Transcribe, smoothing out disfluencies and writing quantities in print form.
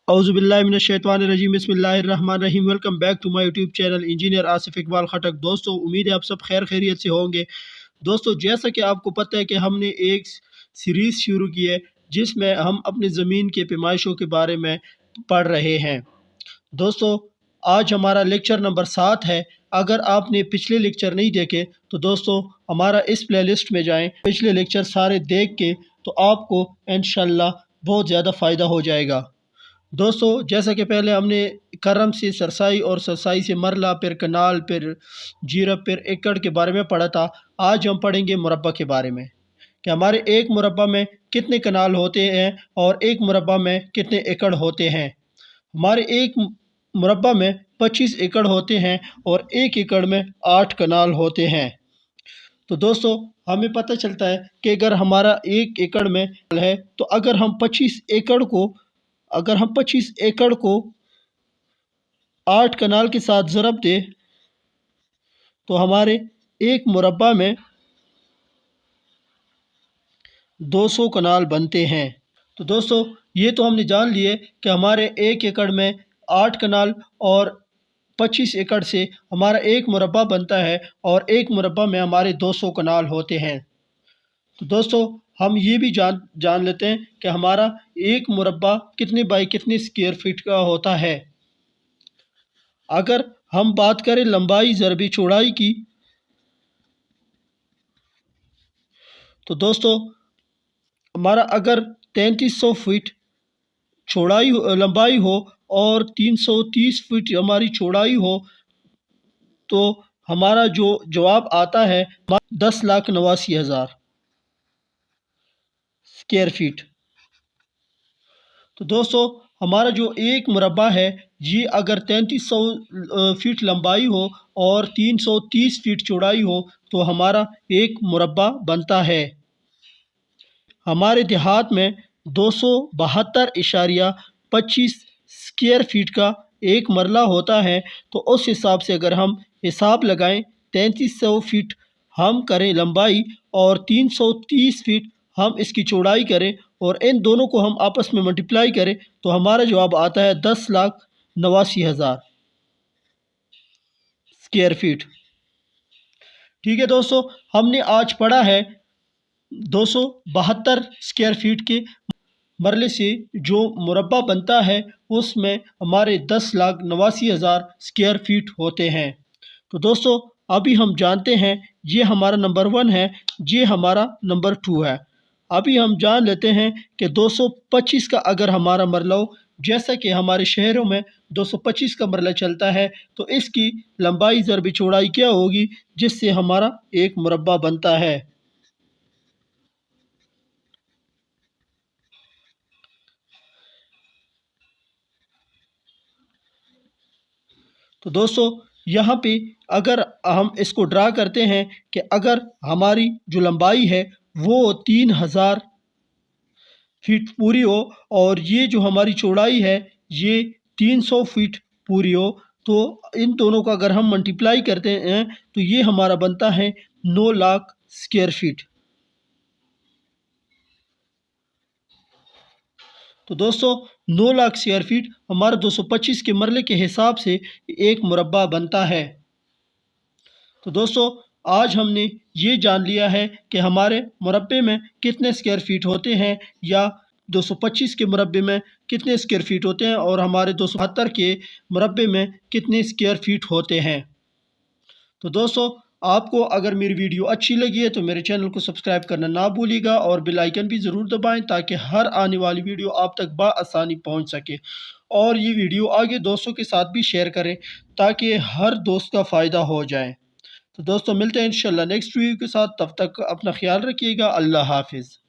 औज़ुबिल्लाहिमिनश्शैतानिर्रजीम बिस्मिल्लाहिर्रहमानिर्रहीम। Welcome back to my YouTube channel engineer Asif Iqbal Khattak. दोस्तों, उम्मीद है आप सब खैर खैरियत से होंगे। दोस्तों, जैसा कि आपको पता है कि हमने एक सीरीज़ शुरू की है जिसमें हम अपनी ज़मीन के पैमाइशों के बारे में पढ़ रहे हैं। दोस्तों, आज हमारा लेक्चर नंबर 7 है। अगर आपने पिछले लेक्चर नहीं देखे तो दोस्तों हमारा इस प्लेलिस्ट में जाएं, पिछले लेक्चर सारे देख के तो आपको इंशाल्लाह बहुत ज़्यादा फ़ायदा हो जाएगा। दोस्तों, जैसा कि पहले हमने करम से सरसाई और सरसाई से मरला, फिर कनाल, फिर जीरब, फिर एकड़ के बारे में पढ़ा था। आज हम पढ़ेंगे मुरब्बा के बारे में कि हमारे एक मुरब्बा में कितने कनाल होते हैं और एक मुरब्बा में कितने एकड़ होते हैं। हमारे एक मुरब्बा में 25 एकड़ होते हैं और एक एकड़ में 8 कनाल होते हैं। तो दोस्तों, हमें पता चलता है कि अगर हमारा एक एकड़ में है तो अगर हम 25 एकड़ को 8 कनाल के साथ ज़रब दे तो हमारे एक मुरब्बा में 200 कनाल बनते हैं। तो दोस्तों, ये तो हमने जान लिए कि हमारे एक एकड़ में 8 कनाल और 25 एकड़ से हमारा एक मुरब्बा बनता है और एक मुरब्बा में हमारे 200 कनाल होते हैं। तो दोस्तों, हम ये भी जान लेते हैं कि हमारा एक मुरब्बा कितने बाई कितने स्क्वायर फीट का होता है। अगर हम बात करें लंबाई ज़रबी चौड़ाई की तो दोस्तों हमारा अगर 3300 फीट लंबाई हो और 330 फीट हमारी चौड़ाई हो तो हमारा जो जवाब आता है 10,89,000 स्क्वायर फीट। तो दोस्तों, हमारा जो एक मुरब्बा है ये अगर 3300 फीट लंबाई हो और 330 फीट चौड़ाई हो तो हमारा एक मुरब्बा बनता है। हमारे देहात में 272.25 स्क्वायर फीट का एक मरला होता है। तो उस हिसाब से अगर हम हिसाब लगाएं, 3300 फीट हम करें लंबाई और 330 फीट हम इसकी चौड़ाई करें और इन दोनों को हम आपस में मल्टीप्लाई करें तो हमारा जवाब आता है 10,89,000 स्क्वायर फीट। ठीक है दोस्तों, हमने आज पढ़ा है 272 स्क्वायर फीट के मरले से जो मुरब्बा बनता है उसमें हमारे 10,89,000 स्क्वायर फीट होते हैं। तो दोस्तों, अभी हम जानते हैं ये हमारा नंबर 1 है, ये हमारा नंबर 2 है। अभी हम जान लेते हैं कि 225 का अगर हमारा मरला हो, जैसा कि हमारे शहरों में 225 का मरला चलता है तो इसकी लंबाई ज़रबी चौड़ाई क्या होगी जिससे हमारा एक मुरब्बा बनता है। तो दोस्तों, यहाँ पे अगर हम इसको ड्रा करते हैं कि अगर हमारी जो लंबाई है वो 3000 फीट पूरी हो और ये जो हमारी चौड़ाई है ये 300 फीट पूरी हो तो इन दोनों का अगर हम मल्टीप्लाई करते हैं तो ये हमारा बनता है 9 लाख स्क्वायर फीट। तो दोस्तों, 9 लाख स्क्वायर फीट हमारा 225 के मरले के हिसाब से एक मुरब्बा बनता है। तो दोस्तों, आज हमने ये जान लिया है कि हमारे मुरब्बे में कितने स्क्वायर फीट होते हैं या 225 के मुरब्बे में कितने स्क्वायर फीट होते हैं और हमारे 272 के मुरब्बे में कितने स्क्वायर फीट होते हैं। तो दोस्तों, आपको अगर मेरी वीडियो अच्छी लगी है तो मेरे चैनल को सब्सक्राइब करना ना भूलिएगा और बेल आइकन भी ज़रूर दबाएं ताकि हर आने वाली वीडियो आप तक बआसानी पहुंच सके। और ये वीडियो आगे दोस्तों के साथ भी शेयर करें ताकि हर दोस्त का फ़ायदा हो जाए। तो दोस्तों, मिलते हैं इंशाल्लाह नेक्स्ट वीडियो के साथ। तब तक अपना ख्याल रखिएगा। अल्लाह हाफिज़।